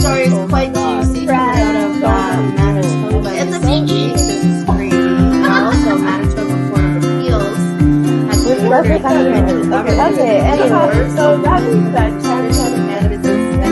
story is quite juicy coming out of Manitoba. It's a biggie. This is crazy. And also, Manitoba Court of Appeals has ordered the federal government Okay, anyhow, so that means that cannabis is expensive.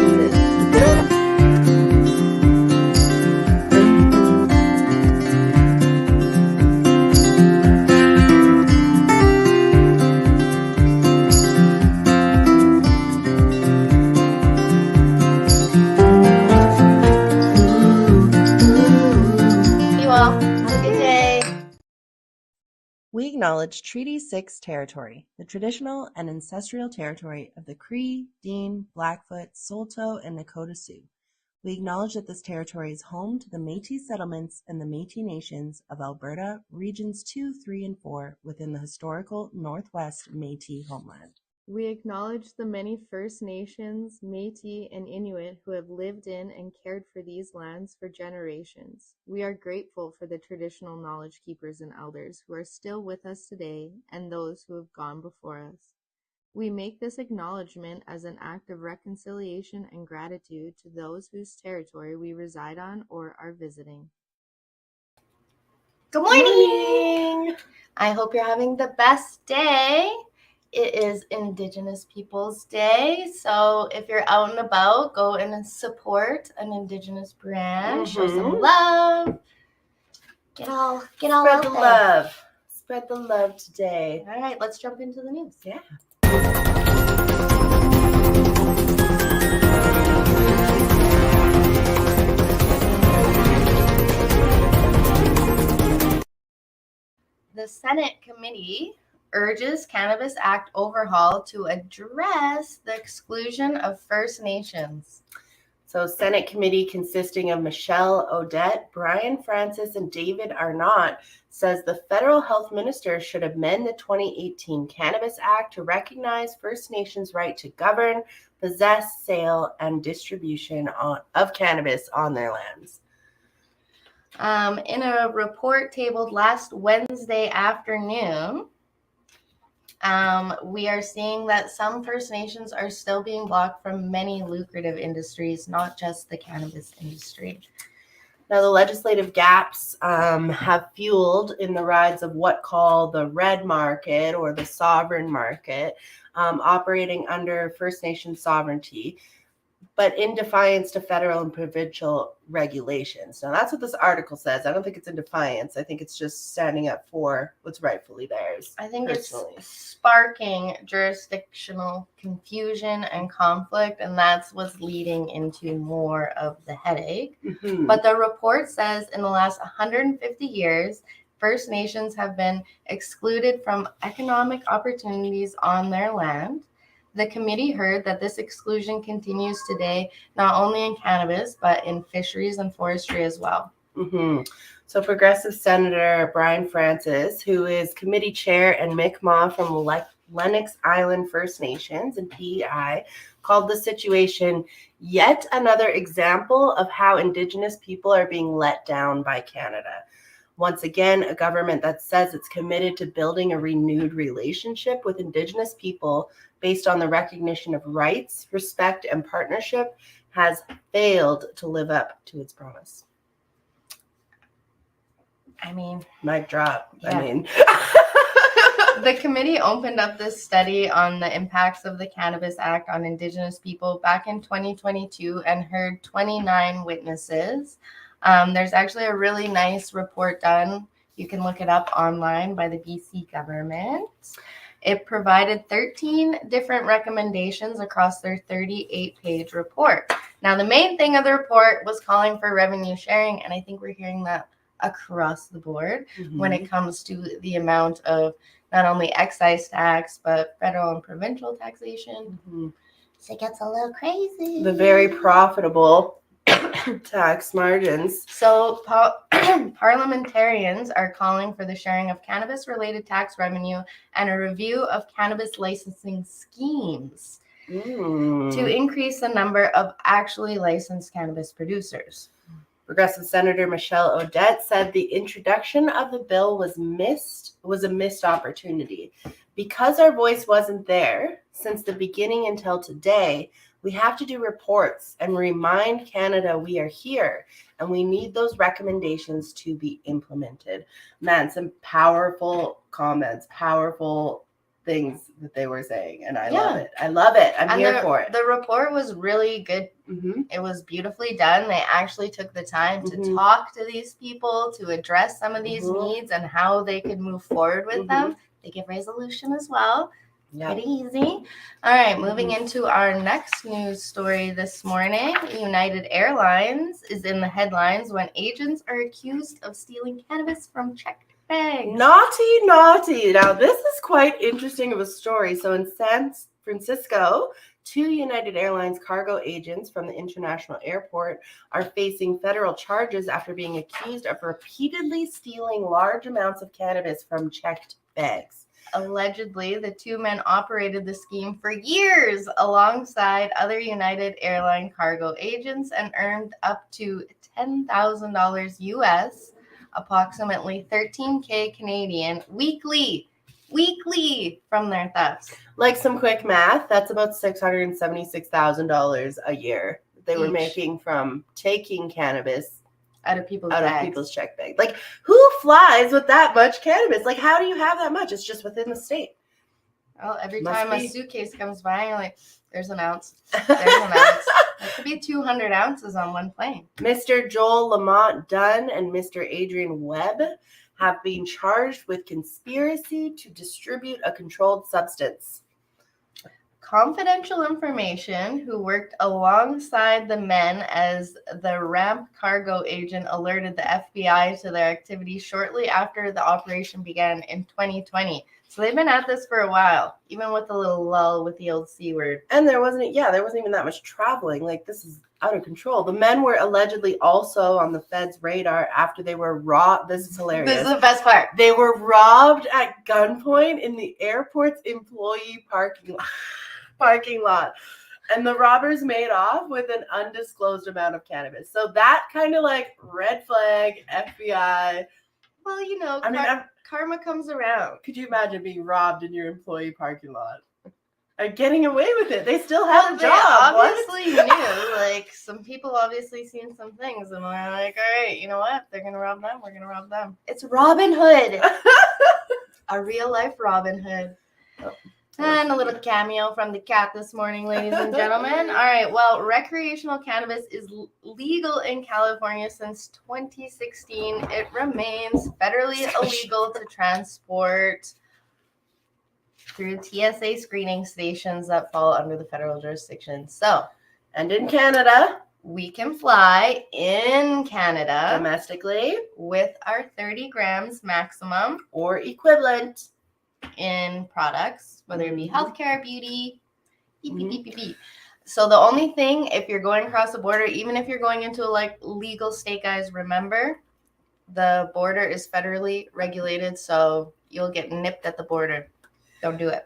We acknowledge Treaty 6 territory, the traditional and ancestral territory of the Cree, Dean, Blackfoot, Saulteaux, and Nakota Sioux. We acknowledge that this territory is home to the Métis settlements and the Métis Nations of Alberta, Regions 2, 3, and 4 within the historical Northwest Métis homeland. We acknowledge the many First Nations, Métis, and Inuit who have lived in and cared for these lands for generations. We are grateful for the traditional knowledge keepers and elders who are still with us today and those who have gone before us. We make this acknowledgement as an act of reconciliation and gratitude to those whose territory we reside on or are visiting. Good morning! I hope you're having the best day. It is Indigenous Peoples Day, so if you're out and about, go and support an Indigenous brand, show some love, get all Spread out the there. love. Spread the love today. All right, let's jump into the news. Yeah. The Senate committee urges Cannabis Act overhaul to address the exclusion of First Nations. So Senate committee consisting of Michelle Odette, Brian Francis, and David Arnott says the federal health minister should amend the 2018 Cannabis Act to recognize First Nations' right to govern, possess, sale, and distribution of cannabis on their lands. In a report tabled last Wednesday afternoon, we are seeing that some First Nations are still being blocked from many lucrative industries, not just the cannabis industry. Now, the legislative gaps have fueled in the rise of what call the red market or the sovereign market, operating under First Nation sovereignty, but in defiance to federal and provincial regulations. Now, that's what this article says. I don't think it's in defiance. I think it's just standing up for what's rightfully theirs. I think it's sparking jurisdictional confusion and conflict, and that's what's leading into more of the headache. Mm-hmm. But the report says in the last 150 years, First Nations have been excluded from economic opportunities on their land. The committee heard that this exclusion continues today, not only in cannabis, but in fisheries and forestry as well. Mm-hmm. So Progressive Senator Brian Francis, who is committee chair, and Mi'kmaq from Lennox Island First Nations and PEI, called the situation yet another example of how Indigenous people are being let down by Canada. Once again, a government that says it's committed to building a renewed relationship with Indigenous people based on the recognition of rights, respect, and partnership has failed to live up to its promise. I mean, mic drop. Yeah. I mean, the committee opened up this study on the impacts of the Cannabis Act on Indigenous people back in 2022 and heard 29 witnesses. There's actually a really nice report done. You can look it up online by the BC government. It provided 13 different recommendations across their 38-page report. Now, the main thing of the report was calling for revenue sharing, and I think we're hearing that across the board when it comes to the amount of not only excise tax, but federal and provincial taxation. So it gets a little crazy. The very profitable tax margins. So parliamentarians are calling for the sharing of cannabis-related tax revenue and a review of cannabis licensing schemes to increase the number of actually licensed cannabis producers. Progressive Senator Michelle Odette said the introduction of the bill was a missed opportunity. Because our voice wasn't there since the beginning until today, We have to do reports and remind Canada we are here, and we need those recommendations to be implemented. Man, some powerful comments, powerful things that they were saying, and I love it. I love it. I'm here for it. The report was really good. Mm-hmm. It was beautifully done. They actually took the time to talk to these people, to address some of these needs and how they could move forward with them. They give resolution as well. Yeah. Pretty easy. All right, moving into our next news story this morning. United Airlines is in the headlines when agents are accused of stealing cannabis from checked bags. Naughty, naughty. Now, this is quite interesting of a story. So in San Francisco, 2 United Airlines cargo agents from the international airport are facing federal charges after being accused of repeatedly stealing large amounts of cannabis from checked bags. Allegedly, the 2 men operated the scheme for years alongside other United Airline cargo agents and earned up to $10,000 US, approximately $13K Canadian, weekly from their thefts. Like some quick math, that's about $676,000 a year they were making from taking cannabis out of people's check bag. Like, who flies with that much cannabis? Like, how do you have that much? It's just within the state. Well, every time a suitcase comes by, you're like, there's an ounce. There's an ounce. It could be 200 ounces on one plane. Mr. Joel Lamont Dunn and Mr. Adrian Webb have been charged with conspiracy to distribute a controlled substance. Confidential information who worked alongside the men as the ramp cargo agent alerted the FBI to their activity shortly after the operation began in 2020. So they've been at this for a while, even with the little lull with the old C word. And there wasn't even that much traveling. Like, this is out of control. The men were allegedly also on the Fed's radar after they were robbed. This is hilarious. This is the best part. They were robbed at gunpoint in the airport's employee parking lot. And the robbers made off with an undisclosed amount of cannabis. So that kind of like red flag, FBI. Well, you know, karma comes around. Could you imagine being robbed in your employee parking lot? And getting away with it. They still have a job. Obviously knew. Like, some people obviously seen some things and they're like, all right, you know what? They're going to rob them. We're going to rob them. It's Robin Hood. A real life Robin Hood. Oh. And a little cameo from the cat this morning, ladies and gentlemen. All right, well, recreational cannabis is legal in California since 2016. It remains federally illegal to transport through TSA screening stations that fall under the federal jurisdiction. So, and in Canada, we can fly in Canada domestically with our 30 grams maximum or equivalent in products, whether it be healthcare, beauty, So the only thing, if you're going across the border, even if you're going into like legal state, guys, remember the border is federally regulated, so you'll get nipped at the border. Don't do it.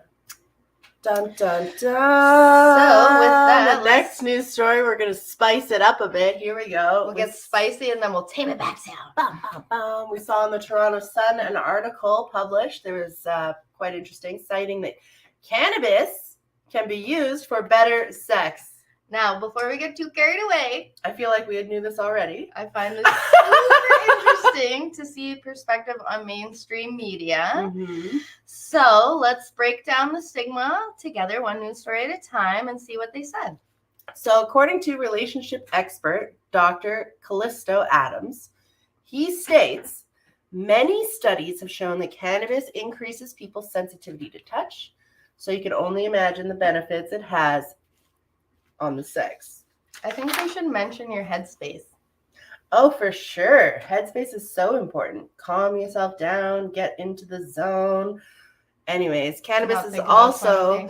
Dun, dun, dun. So with that, the next news story, we're going to spice it up a bit. Here we go. We'll get spicy and then we'll tame it back down. Bum, bum, bum. We saw in the Toronto Sun an article published. There was quite interesting, citing that cannabis can be used for better sex. Now, before we get too carried away, I feel like we knew this already. I find this super interesting to see perspective on mainstream media. Mm-hmm. So let's break down the stigma together, one news story at a time, and see what they said. So according to relationship expert Dr. Callisto Adams, he states, many studies have shown that cannabis increases people's sensitivity to touch. So you can only imagine the benefits it has on the sex. I think we should mention your headspace. Oh, for sure. Headspace is so important. Calm yourself down, get into the zone. Anyways, cannabis is also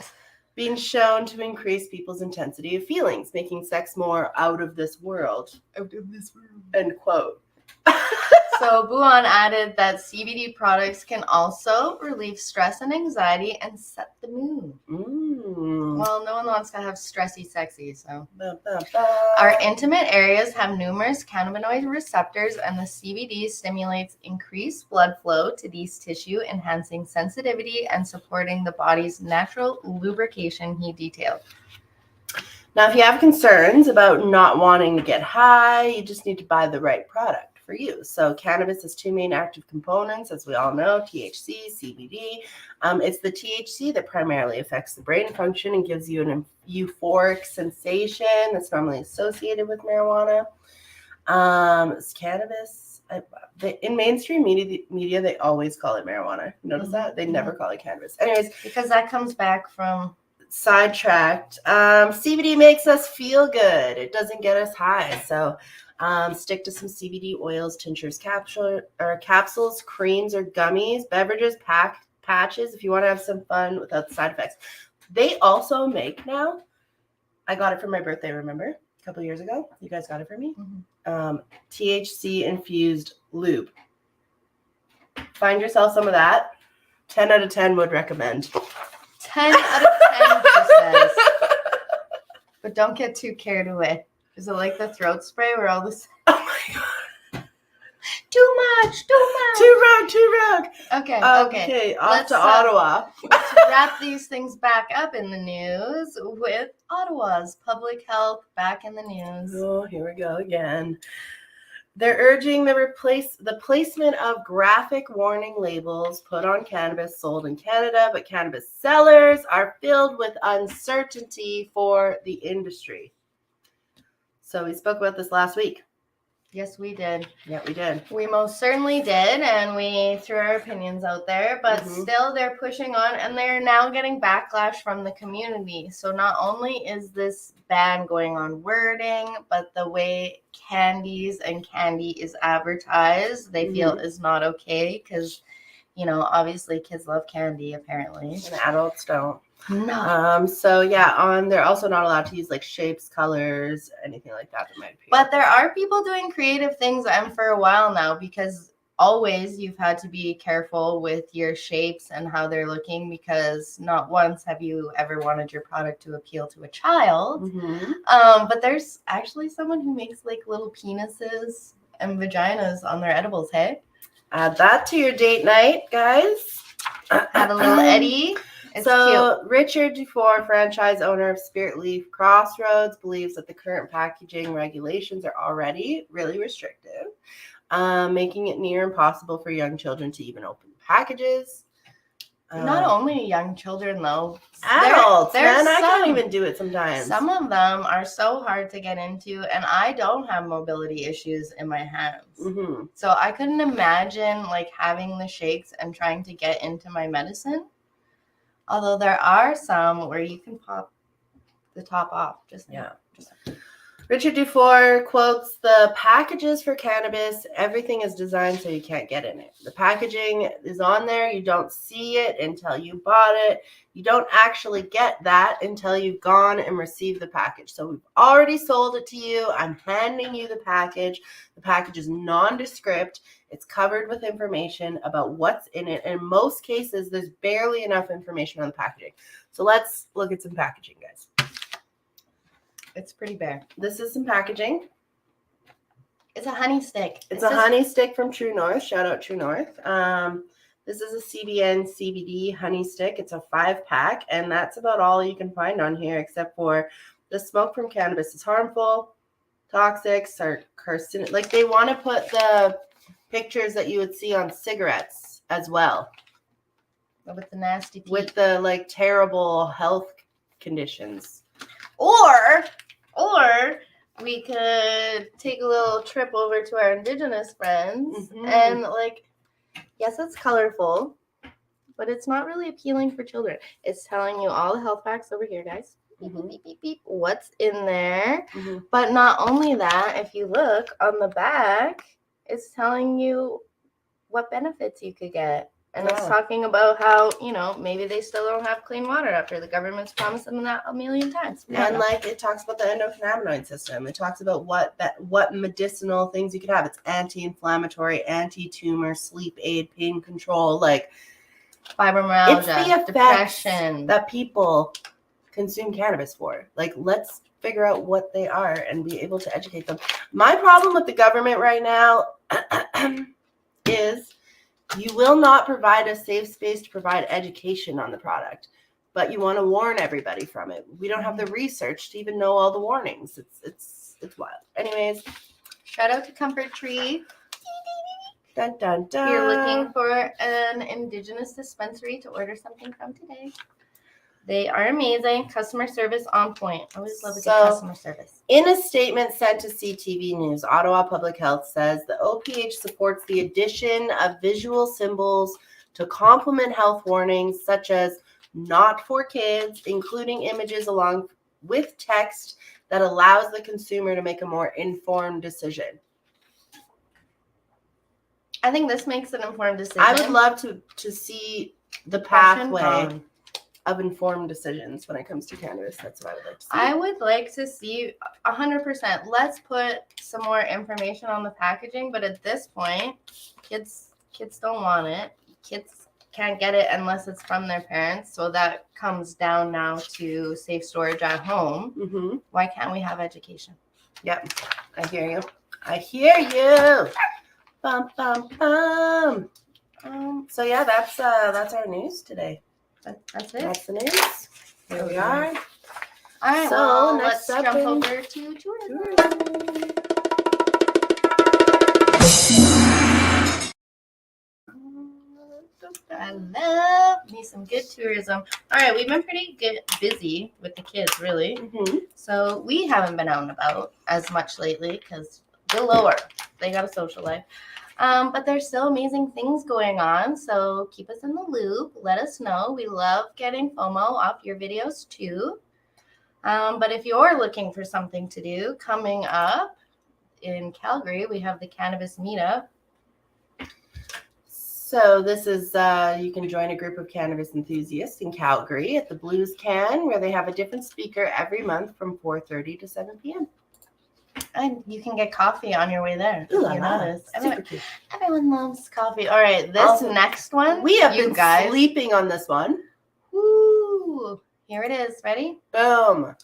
being shown to increase people's intensity of feelings, making sex more out of this world. Out of this world. End quote. So Buon added that CBD products can also relieve stress and anxiety and set the mood. Well, no one wants to have stressy sexy, so. Our intimate areas have numerous cannabinoid receptors, and the CBD stimulates increased blood flow to these tissue, enhancing sensitivity and supporting the body's natural lubrication, he detailed. Now, if you have concerns about not wanting to get high, you just need to buy the right product for you. So cannabis has two main active components, as we all know, THC, CBD. It's the THC that primarily affects the brain function and gives you an euphoric sensation that's normally associated with marijuana. It's cannabis. In mainstream media, they always call it marijuana. Notice that? They never call it cannabis. Anyways. Because that comes back from... Sidetracked. CBD makes us feel good. It doesn't get us high. So stick to some CBD oils, tinctures, capsules, creams, or gummies, beverages, patches if you want to have some fun without the side effects. They also make now, I got it for my birthday, remember? A couple years ago. You guys got it for me? THC infused lube. Find yourself some of that. 10 out of 10 would recommend. 10 out of 10, she says. But don't get too carried away. Is it like the throat spray where all this... Oh my God. Too much. Too rogue. Okay. Off to Ottawa. Let's wrap these things back up in the news with Ottawa's public health back in the news. Oh, here we go again. They're urging the placement of graphic warning labels put on cannabis sold in Canada, but cannabis sellers are filled with uncertainty for the industry. So we spoke about this last week. Yes, we did. Yeah, we did. We most certainly did, and we threw our opinions out there, but still they're pushing on, and they're now getting backlash from the community. So not only is this ban going on wording, but the way candies and candy is advertised, they feel is not okay because, you know, obviously kids love candy, apparently. And adults don't. No. So yeah, they're also not allowed to use like shapes, colors, anything like that might appeal. But there are people doing creative things, and for a while now, because always you've had to be careful with your shapes and how they're looking, because not once have you ever wanted your product to appeal to a child. But there's actually someone who makes like little penises and vaginas on their edibles. Hey, add that to your date night, guys. Have a little Eddie. It's cute. Richard Dufour, franchise owner of Spirit Leaf Crossroads, believes that the current packaging regulations are already really restrictive, making it near impossible for young children to even open packages. Not only young children, though. Adults, man, I can't even do it sometimes. Some of them are so hard to get into, and I don't have mobility issues in my hands. So I couldn't imagine like having the shakes and trying to get into my medicine. Although there are some where you can pop the top off. Richard Dufour quotes, "The packages for cannabis, everything is designed so you can't get in it. The packaging is on there. You don't see it until you bought it. You don't actually get that until you've gone and received the package. So we've already sold it to you. I'm handing you the package. The package is nondescript. It's covered with information about what's in it. And in most cases, there's barely enough information on the packaging." So let's look at some packaging, guys. It's pretty bare. This is some packaging. It's a honey stick. It's a honey stick from True North. Shout out True North. This is a CBN CBD honey stick. It's a 5-pack, and that's about all you can find on here, except for the smoke from cannabis is harmful, toxic, or carcinogenic. Like, they want to put the pictures that you would see on cigarettes as well. With the nasty teeth. With the, like, terrible health conditions. Or we could take a little trip over to our Indigenous friends and, like, yes, it's colorful, but it's not really appealing for children. It's telling you all the health facts over here, guys. Beep, beep, beep, beep, what's in there. But not only that, if you look on the back, it's telling you what benefits you could get. And it's talking about how, you know, maybe they still don't have clean water after the government's promised them that a million times. And like, it talks about the endocannabinoid system. It talks about what medicinal things you could have. It's anti-inflammatory, anti-tumor, sleep aid, pain control, like fibromyalgia, depression that people consume cannabis for. Like, let's figure out what they are and be able to educate them. My problem with the government right now is you will not provide a safe space to provide education on the product. but you want to warn everybody from it. We don't have the research to even know all the warnings. It's wild. Anyways, shout out to Comfort Tree. Dun, dun, dun. If you're looking for an Indigenous dispensary to order something from today, they are amazing. Customer service on point. Always love a good customer service. In a statement sent to CTV News, Ottawa Public Health says the OPH supports the addition of visual symbols to complement health warnings, such as not for kids, including images along with text that allows the consumer to make a more informed decision. I think this makes an informed decision. I would love to see the pathway of informed decisions when it comes to cannabis. That's what I would like to see. I would like to see 100%. Let's put some more information on the packaging, but at this point, kids don't want it. Kids can't get it unless it's from their parents. So that comes down now to safe storage at home. Mm-hmm. Why can't we have education? Yep, I hear you. I hear you. Bum, bum, bum. So yeah, that's our news today. That's it. That's the news. Here we are. All right, So, well, next let's up jump in- over to tourism. I love me some good tourism. All right, we've been pretty busy with the kids, really. Mm-hmm. So we haven't been out and about as much lately because they're lower. They got a social life. But there's still amazing things going on. So keep us in the loop. Let us know. We love getting FOMO off your videos too. But if you're looking for something to do, coming up in Calgary, we have the Cannabis Meetup. So this is, you can join a group of cannabis enthusiasts in Calgary at the Blues Can, where they have a different speaker every month from 4:30 to 7 p.m. And you can get coffee on your way there. Ooh la You la. notice. Super cute. Everyone loves coffee. All right, this Also, next one. We have you been guys. sleeping on this one. Woo! Here it is. Ready? Boom.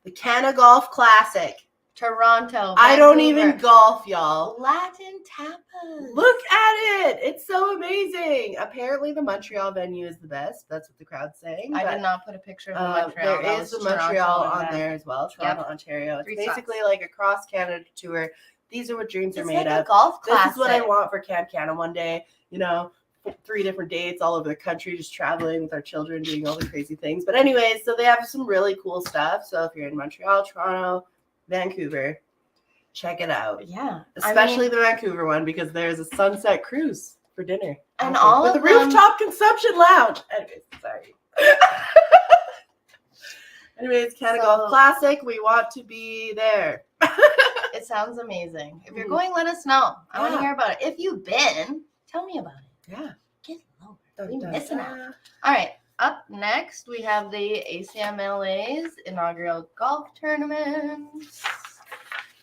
The Canna Golf Classic. Toronto. I don't Vancouver. even golf, y'all. Latin tapas. Look at it. It's so amazing. Apparently the Montreal venue is the best. That's what the crowd's saying. I but, did not put a picture of the Montreal. There is the Montreal on there as well. Toronto, Yep. Ontario. It's 3 basically stops. like a cross-Canada tour. These are what dreams are It's made like a of. golf This class. is what I want for Camp Canada one day. 3 different dates all over the country, just traveling with our children, doing all the crazy things. But anyways, so they have some really cool stuff. So if you're in Montreal, Toronto, Vancouver, check it out. Yeah. Especially the Vancouver one, because there's a sunset cruise for dinner. And Okay. all with of the them- rooftop consumption lounge. Anyways, sorry. Anyways, Canada Golf Classic. We want to be there. It sounds amazing. If you're Mhm. going, let us know. I want to Yeah. hear about it. If you've been, tell me about it. Yeah. Get lower. Dun, We're dun, missing dun. out. All right. Up next, we have the ACMLA's inaugural golf tournament.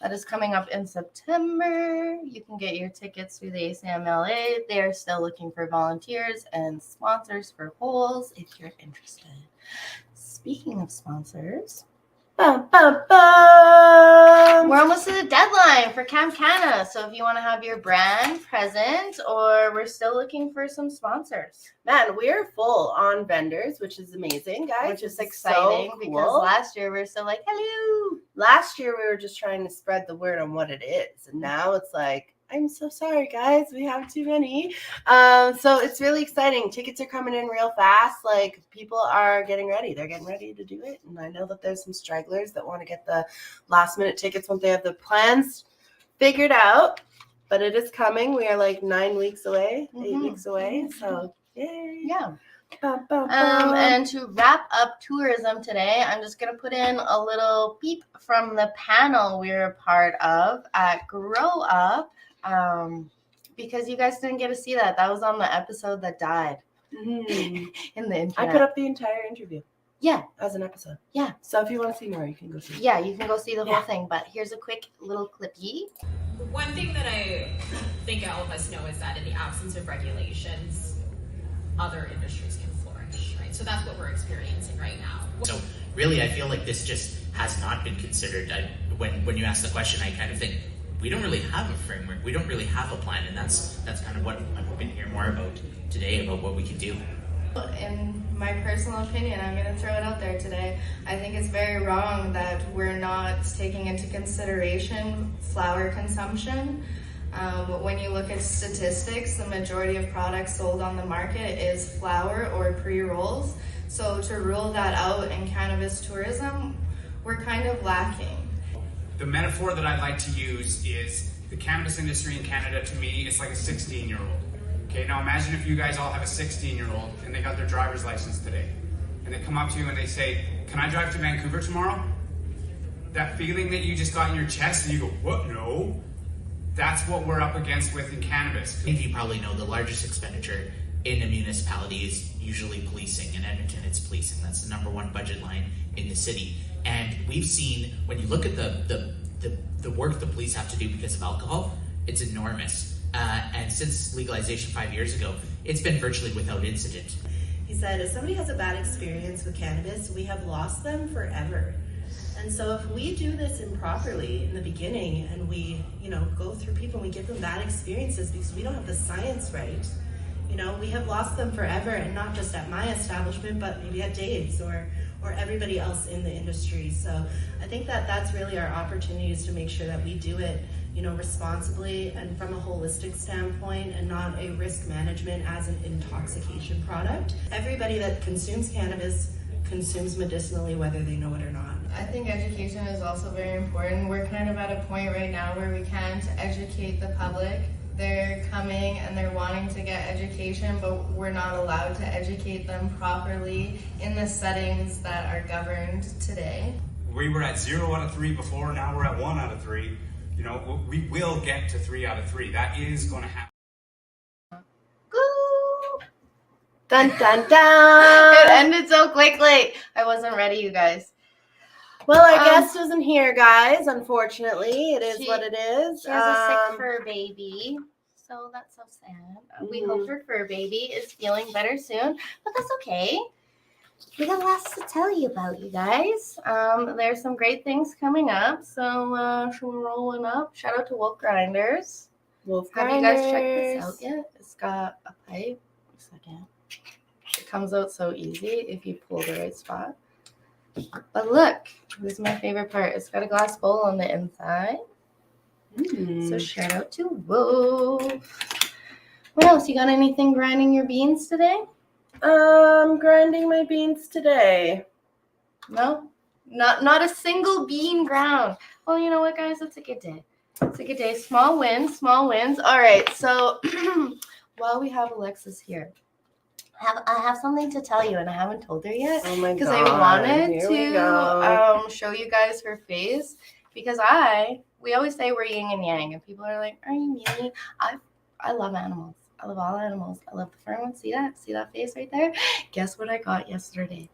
That is coming up in September. You can get your tickets through the ACMLA. They are still looking for volunteers and sponsors for holes if you're interested. Speaking of sponsors, Bum, bum, bum. we're almost to the deadline for Camp Canada. So if you want to have your brand present, or we're still looking for some sponsors. Man, we're full on vendors, which is amazing, guys. Which is This exciting so because cool. last year we were still like, hello. Last year we were just trying to spread the word on what it is, and now it's like, I'm so sorry, guys, we have too many. So it's really exciting. Tickets are coming in real fast. Like, people are getting ready. They're getting ready to do it, and I know that there's some stragglers that want to get the last minute tickets once they have the plans figured out. But it is coming. We are like 9 weeks away, 8 Mhm. weeks away. So yay! Yeah. Bum, bum, bum. And to wrap up tourism today, I'm just going to put in a little peep from the panel we were a part of at Grow Up, because you guys didn't get to see that. That was on the episode that died Mhm. in the internet. I put up the entire interview Yeah, as an episode. Yeah. So if you want to see more, you can go see it. yeah, you can go see the Yeah. whole thing, but here's a quick little clippy. One thing that I think all of us know is that in the absence of regulations, other industries can flourish, right? So that's what we're experiencing right now. So really, I feel like this just has not been considered. When you ask the question, I kind of think we don't really have a framework. We don't really have a plan, and that's kind of what I'm hoping to hear more about today, about what we can do. In my personal opinion, I'm going to throw it out there today. I think it's very wrong that we're not taking into consideration flower consumption. When you look at statistics, the majority of products sold on the market is flower or pre-rolls. So to rule that out in cannabis tourism, we're kind of lacking. The metaphor that I like to use is the cannabis industry in Canada, to me, it's like a 16-year-old. Okay, now imagine if you guys all have a 16-year-old and they got their driver's license today. And they come up to you and they say, can I drive to Vancouver tomorrow? That feeling that you just got in your chest and you go, what? No. That's what we're up against with in cannabis. I think you probably know the largest expenditure in a municipality is usually policing. In Edmonton, it's policing. That's the number one budget line in the city. And we've seen, when you look at the work the police have to do because of alcohol, it's enormous. And since legalization 5 years ago, it's been virtually without incident. He said, if somebody has a bad experience with cannabis, we have lost them forever. And so if we do this improperly in the beginning and we, go through people and we give them bad experiences because we don't have the science right, we have lost them forever, and not just at my establishment, but maybe at Dave's or everybody else in the industry. So I think that that's really our opportunity, is to make sure that we do it responsibly and from a holistic standpoint, and not a risk management as an intoxication product. Everybody that consumes cannabis consumes medicinally, whether they know it or not. I think education is also very important. We're kind of at a point right now where we can't educate the public. They're coming and they're wanting to get education, but we're not allowed to educate them properly in the settings that are governed today. We were at 0 out of 3 before, now we're at 1 out of 3. We will get to 3 out of 3. That is going to happen. Dun dun dun. It ended so quickly. I wasn't ready, you guys. Well, our guest isn't here, guys. Unfortunately, it is what it is. She has a sick fur baby, so that's so sad. We hope her fur baby is feeling better soon, but that's okay. We got lots to tell you about, you guys. There's some great things coming up, so should we rolling up? Shout out to Wolf Grinders. Have you guys checked this out yet? It's got a pipe. A second. It comes out so easy if you pull the right spot. But look, this is my favorite part. It's got a glass bowl on the inside. So shout out to Wolf. What else? You got anything grinding your beans today? Grinding my beans today. No? Not a single bean ground. Well, you know what, guys? It's a good day. It's a good day. Small wins, small wins. All right, so while we have Alexis here, I have something to tell you, and I haven't told her yet. Oh my god. Because I wanted to show you guys her face. Because we always say we're yin and yang, and people are like, are you me? I love animals. I love all animals. I love the fur ones. See that? See that face right there? Guess what I got yesterday?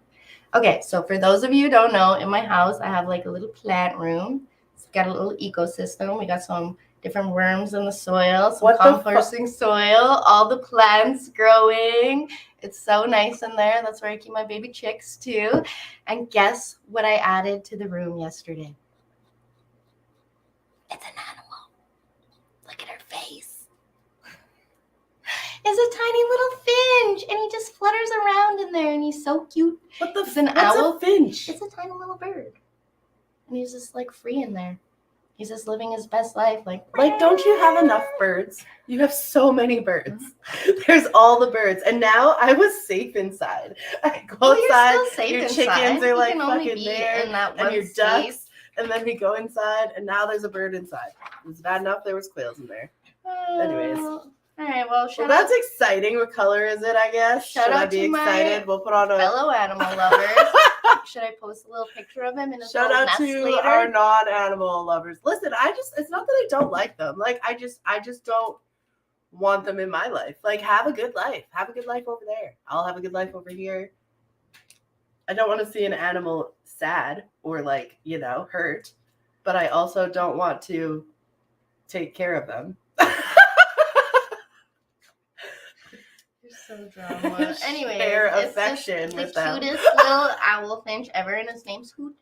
Okay, so for those of you who don't know, in my house, I have like a little plant room. It's got a little ecosystem. We got some different worms in the soil, some composting soil, all the plants growing. It's so nice in there. That's where I keep my baby chicks too. And guess what I added to the room yesterday? It's an animal. Look at her face. It's a tiny little finch, and he just flutters around in there, and he's so cute. What's a finch? It's a tiny little bird, and he's just like free in there. He's just living his best life. Like, don't you have enough birds? You have so many birds. There's all the birds. And now I was safe inside. I go outside, you're still safe your inside. chickens are like You can only fucking be there, in that and one your space. ducks. And then we go inside, and now there's a bird inside. It's bad enough there was quails in there. Anyways. All right, well, that's exciting. What color is it, I guess? Shout out to excited? We'll put on a fellow animal lovers. Should I post a little picture of him in his shout little out nest to later? our non-animal lovers. Listen, it's not that I don't like them. Like, I just don't want them in my life. Like, have a good life. Have a good life over there. I'll have a good life over here. I don't want to see an animal sad or hurt, but I also don't want to take care of them. So drama. Anyways, share it's affection with the them. cutest little owl finch ever, and his name's Hoot.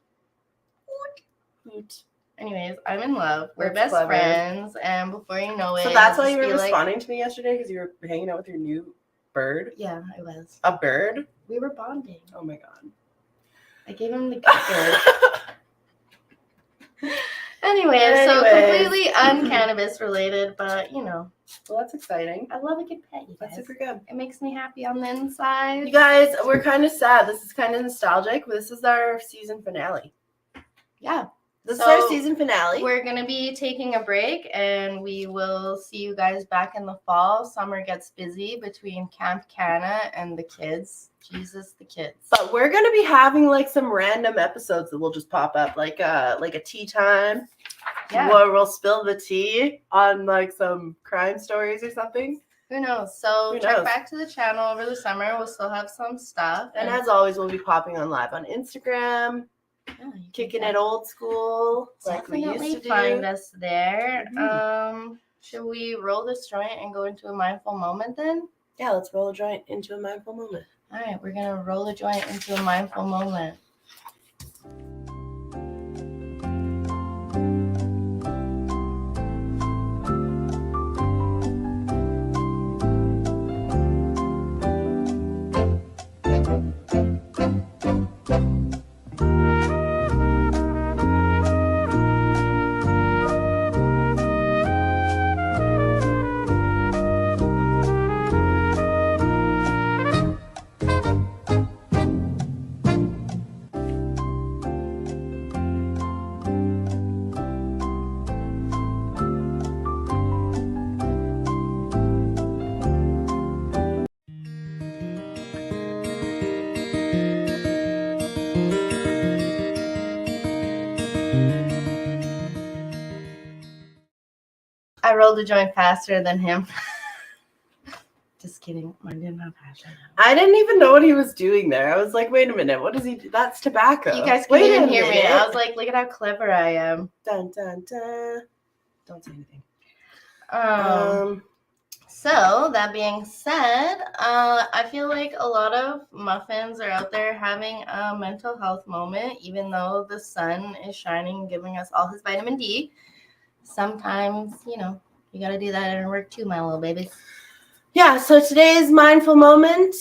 Hoot. Anyways, I'm in love. We're That's best clever. friends, and before you know it, So that's why you'll you were just be responding to me yesterday, because you were hanging out with your new bird? Yeah, I was. A bird? We were bonding. Oh my god. I gave him the kicker. Anyway, so completely un-cannabis related, but you know. Well, that's exciting. I love a good pet, you guys. That's super good. It makes me happy on the inside. You guys, we're kind of sad. This is kind of nostalgic. This is our season finale. Yeah. This is our season finale. We're going to be taking a break, and we will see you guys back in the fall. Summer gets busy between Camp Canna and the kids. Jesus, the kids. But we're going to be having like some random episodes that will just pop up, like a tea time. Yeah. Where we'll spill the tea on like some crime stories or something. Who knows? So check back to the channel over the summer. We'll still have some stuff. And as always, we'll be popping on live on Instagram. Yeah, kicking it old school like we used to do. Find us there. Should we roll this joint and go into a mindful moment then? Yeah, let's roll a joint into a mindful moment. All right, we're gonna roll a joint into a mindful moment. I rolled a joint faster than him. Just kidding. Mine didn't have passion. I didn't even know what he was doing there. I was like, wait a minute. What does he do? That's tobacco. You guys couldn't even hear me. I was like, look at how clever I am. Dun, dun, dun. Don't say anything. So that being said, I feel like a lot of muffins are out there having a mental health moment, even though the sun is shining, giving us all his vitamin D. Sometimes, you know, you got to do that and work too, my little babies. Yeah, so today's mindful moment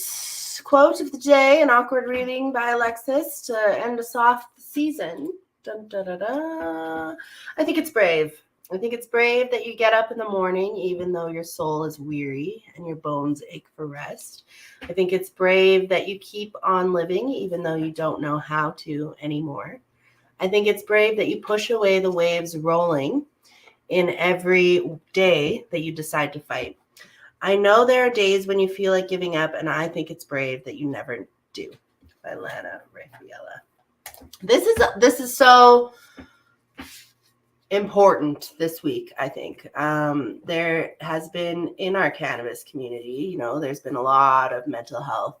quote of the day, an awkward reading by Alexis to end us off the season. Dun, dun, dun, dun. I think it's brave. I think it's brave that you get up in the morning even though your soul is weary and your bones ache for rest. I think it's brave that you keep on living even though you don't know how to anymore. I think it's brave that you push away the waves rolling in every day that you decide to fight. I know there are days when you feel like giving up, and I think it's brave that you never do. By Lana Rafaela. This is so important this week, I think. There has been in our cannabis community, you know, there's been a lot of mental health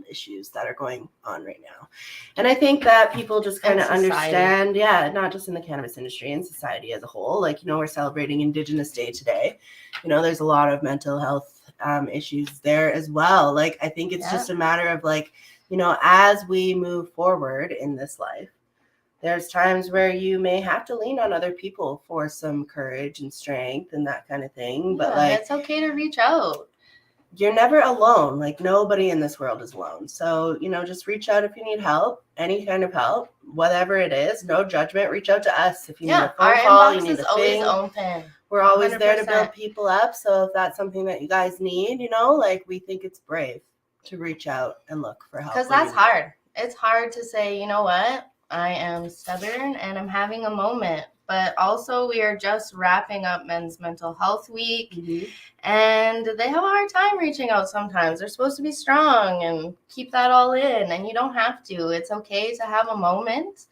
issues that are going on right now. And I think that people just kind of understand, not just in the cannabis industry, in society as a whole. Like, you know, we're celebrating Indigenous Day today. You know, there's a lot of mental health issues there as well. Like, I think it's just a matter of like, you know, as we move forward in this life, there's times where you may have to lean on other people for some courage and strength and that kind of thing. But like, it's okay to reach out. You're never alone. Like, nobody in this world is alone. So, you know, just reach out if you need help, any kind of help, whatever it is. No judgment. Reach out to us if you need a phone call. You need a thing. Open. We're always 100%. There to build people up. So if that's something that you guys need, you know, like, we think it's brave to reach out and look for help. Because that's hard. It's hard to say, you know what, I am stubborn and I'm having a moment. But also, we are just wrapping up Men's Mental Health Week, and they have a hard time reaching out sometimes. They're supposed to be strong and keep that all in, and you don't have to. It's okay to have a moment.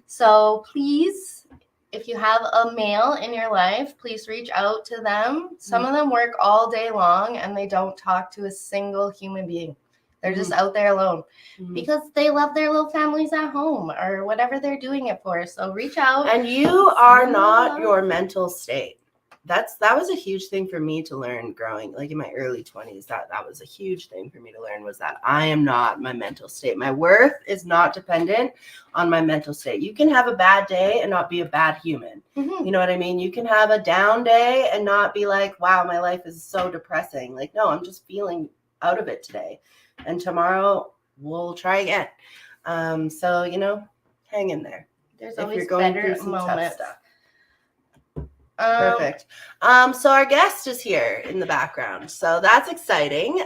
So please, if you have a male in your life, please reach out to them. Some of them work all day long, and they don't talk to a single human being. They're just out there alone because they love their little families at home or whatever they're doing it for. So reach out. And you are not your mental state. That was a huge thing for me to learn growing, like in my early 20s. That was a huge thing for me to learn, was that I am not my mental state. My worth is not dependent on my mental state. You can have a bad day and not be a bad human. You know what I mean? You can have a down day and not be like, wow, my life is so depressing. Like, no, I'm just feeling out of it today, and tomorrow we'll try again. So hang in there. There's If always you're going better through some tough moments. stuff. Perfect. So our guest is here in the background, so that's exciting.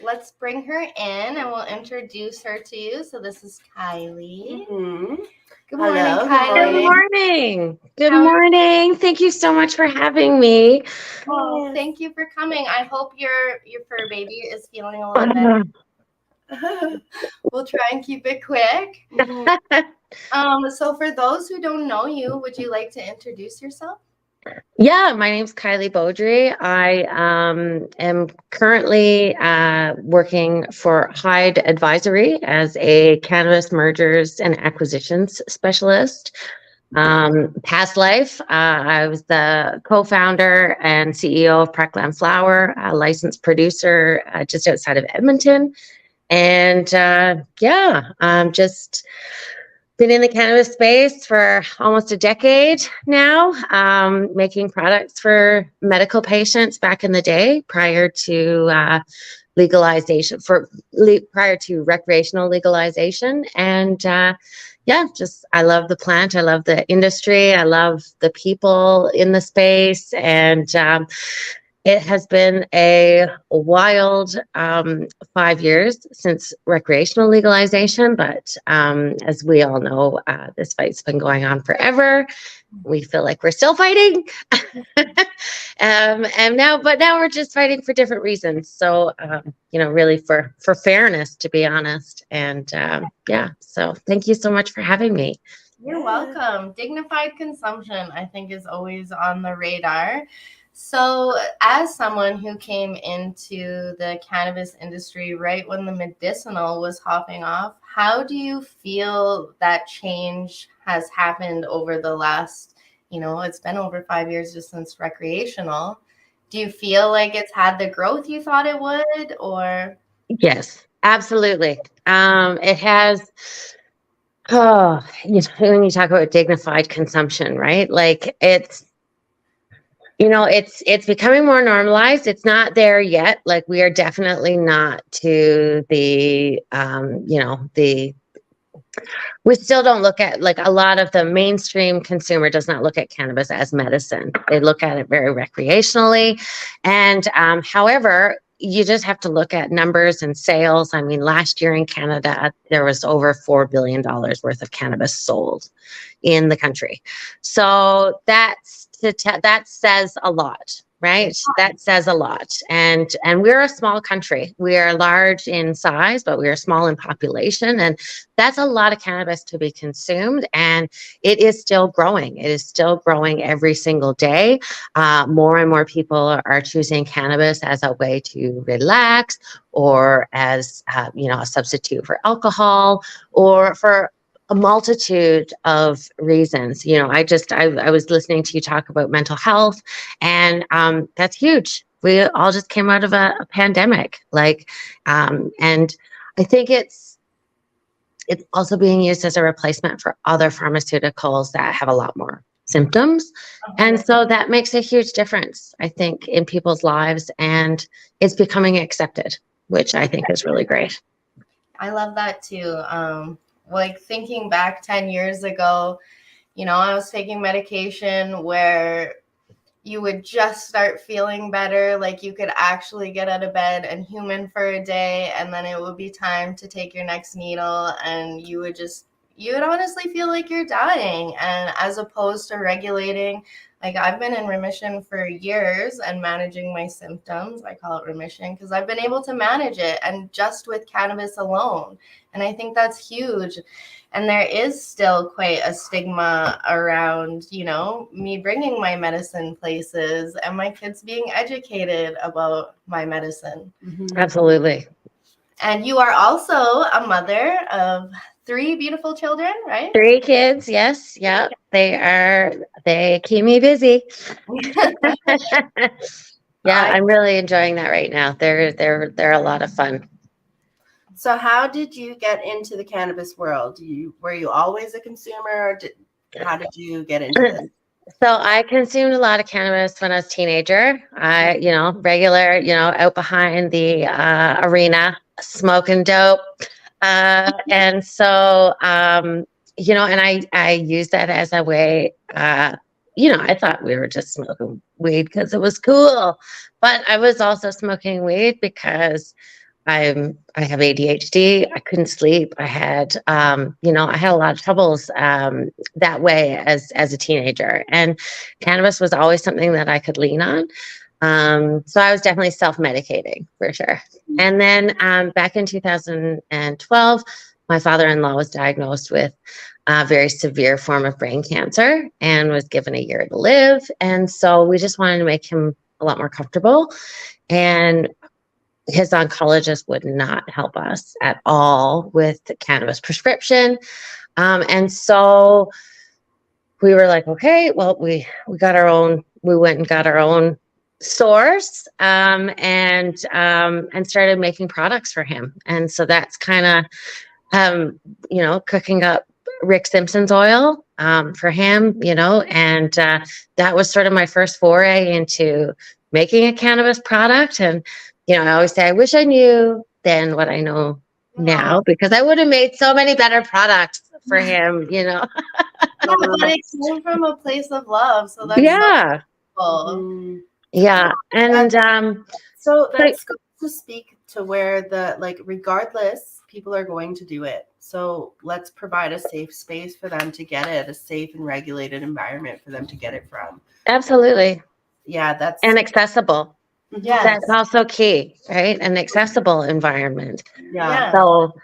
Let's bring her in and we'll introduce her to you. So this is Kieley. mhm. Good morning, Hello, good Kieley. Good morning. Good How are you? morning. Thank you so much for having me. Oh, thank you for coming. I hope your fur baby is feeling a little better. We'll try and keep it quick. So for those who don't know you, would you like to introduce yourself? Yeah, my name's Kieley Beaudry. I am currently working for Hyde Advisory as a cannabis mergers and acquisitions specialist. Past life, I was the co-founder and CEO of Parkland Flower, a licensed producer just outside of Edmonton. And just been in the cannabis space for almost a decade now, making products for medical patients back in the day prior to legalization, prior to recreational legalization. And I love the plant. I love the industry. I love the people in the space. And it has been a wild 5 years since recreational legalization, but as we all know, this fight's been going on forever. We feel like we're still fighting, and now we're just fighting for different reasons. So, really for fairness, to be honest. And so thank you so much for having me. You're welcome. Dignified consumption, I think, is always on the radar. So as someone who came into the cannabis industry right when the medicinal was hopping off, how do you feel that change has happened over the last, it's been over 5 years just since recreational. Do you feel like it's had the growth you thought it would, or? Yes, absolutely. It has. Oh, when you talk about dignified consumption, right? Like it's becoming more normalized. It's not there yet. Like we are definitely not to the, we still don't look at, like, a lot of the mainstream consumer does not look at cannabis as medicine. They look at it very recreationally. And however, you just have to look at numbers and sales. I mean, last year in Canada, there was over $4 billion worth of cannabis sold in the country. So that says a lot, right? That says a lot. And we're a small country. We are large in size, but we are small in population. And that's a lot of cannabis to be consumed. And it is still growing. It is still growing every single day. More and more people are choosing cannabis as a way to relax, or as, a substitute for alcohol, or for a multitude of reasons. I was listening to you talk about mental health, and that's huge. We all just came out of a pandemic, and I think it's also being used as a replacement for other pharmaceuticals that have a lot more symptoms. And so that makes a huge difference, I think, in people's lives, and it's becoming accepted, which I think is really great. I love that too. Like thinking back 10 years ago, I was taking medication where you would just start feeling better, like you could actually get out of bed and human for a day, and then it would be time to take your next needle, and you would honestly feel like you're dying. And as opposed to regulating, like I've been in remission for years and managing my symptoms. I call it remission because I've been able to manage it, and just with cannabis alone. And I think that's huge. And there is still quite a stigma around, me bringing my medicine places and my kids being educated about my medicine. Mm-hmm. Absolutely. And you are also a mother of 3 beautiful children, right? 3 kids, yes. Yep. They keep me busy. I'm really enjoying that right now. They're a lot of fun. So how did you get into the cannabis world? Were you always a consumer, or how did you get into this? So I consumed a lot of cannabis when I was a teenager. Regular, out behind the arena, smoking dope. And so, and I used that as a way, I thought we were just smoking weed because it was cool. But I was also smoking weed because I have ADHD. I couldn't sleep. I had I had a lot of troubles that way as a teenager, and cannabis was always something that I could lean on. So I was definitely self-medicating for sure. And then back in 2012, my father-in-law was diagnosed with a very severe form of brain cancer and was given a year to live. And so we just wanted to make him a lot more comfortable. And his oncologist would not help us at all with the cannabis prescription. And so we were like, okay, well, we went and got our own source, and started making products for him. And so that's kind of, cooking up Rick Simpson's oil, for him, and that was sort of my first foray into making a cannabis product. And, I always say, I wish I knew then what I know now, because I would have made so many better products for him, But it came from a place of love, so that's Yeah. so Yeah. And, So that's going to speak to where regardless, people are going to do it. So let's provide a safe space for them to get it, a safe and regulated environment for them to get it from. Absolutely. Yeah, and accessible. Yeah. That's also key, right? An accessible environment. Yeah. So,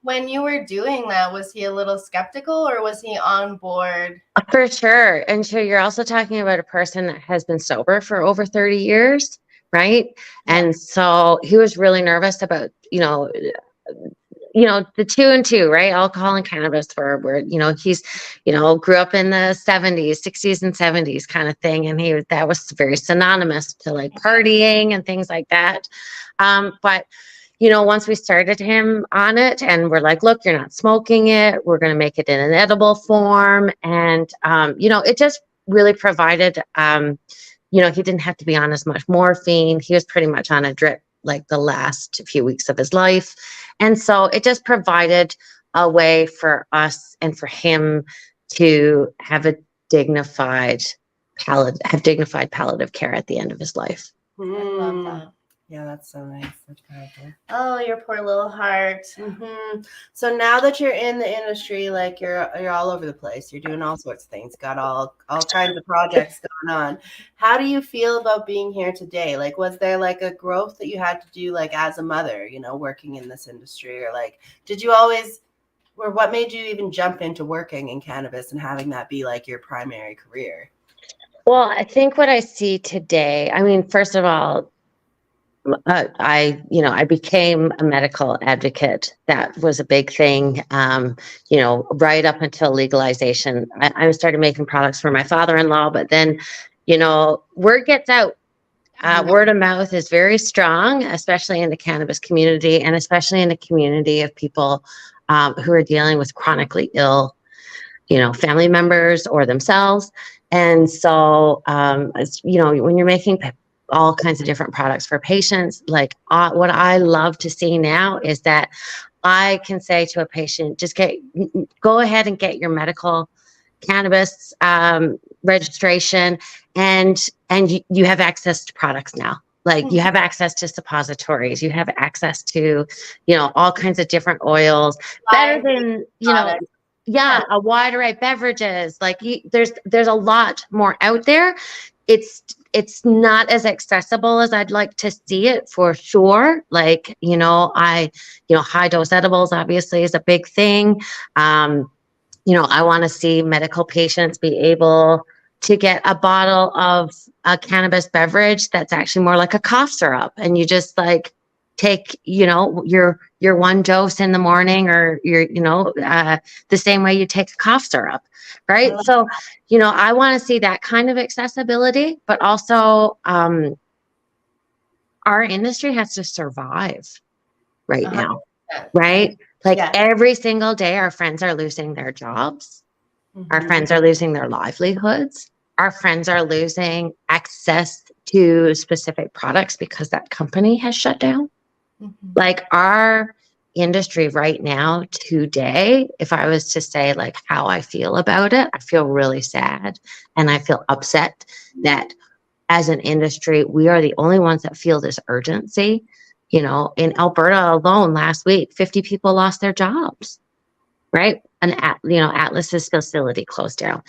when you were doing that, was he a little skeptical or was he on board? For sure. And so you're also talking about a person that has been sober for over 30 years, right? Yeah. And so he was really nervous about, the 2 and 2, right? Alcohol and cannabis where, he's, grew up in the 70s, 60s and 70s kind of thing. And that was very synonymous to like partying and things like that. But once we started him on it and we're like, look, you're not smoking it. We're going to make it in an edible form. And, it just really provided, he didn't have to be on as much morphine. He was pretty much on a drip like the last few weeks of his life. And so it just provided a way for us and for him to have a dignified palliative care at the end of his life. I love that. Yeah, that's so nice. That's powerful. Oh, your poor little heart. Mm-hmm. So now that you're in the industry, like you're all over the place. You're doing all sorts of things. Got all kinds of projects going on. How do you feel about being here today? Like, was there like a growth that you had to do, like as a mother, working in this industry, or like, did you always, or what made you even jump into working in cannabis and having that be like your primary career? Well, I think what I see today, I mean, first of all, I became a medical advocate. That was a big thing, right up until legalization. I started making products for my father-in-law, but then, word gets out. Word of mouth is very strong, especially in the cannabis community and especially in the community of people who are dealing with chronically ill, family members or themselves. And so, when you're making all kinds of different products for patients, like what I love to see now is that I can say to a patient, just go ahead and get your medical cannabis registration, and you have access to products now. Like you have access to suppositories, you have access to, all kinds of different oils, better than, a wide array of beverages. Like there's a lot more out there. It's not as accessible as I'd like to see it, for sure. Like, high dose edibles obviously is a big thing. I want to see medical patients be able to get a bottle of a cannabis beverage that's actually more like a cough syrup, and you just like take, your one dose in the morning, or the same way you take a cough syrup, right? So, I want to see that kind of accessibility, but also our industry has to survive now, right? Like every single day, our friends are losing their jobs. Our friends are losing their livelihoods. Our friends are losing access to specific products because that company has shut down. Like our industry right now, today, if I was to say like how I feel about it, I feel really sad and I feel upset that as an industry, we are the only ones that feel this urgency. You know, in Alberta alone last week, 50 people lost their jobs, right? Atlas's facility closed down.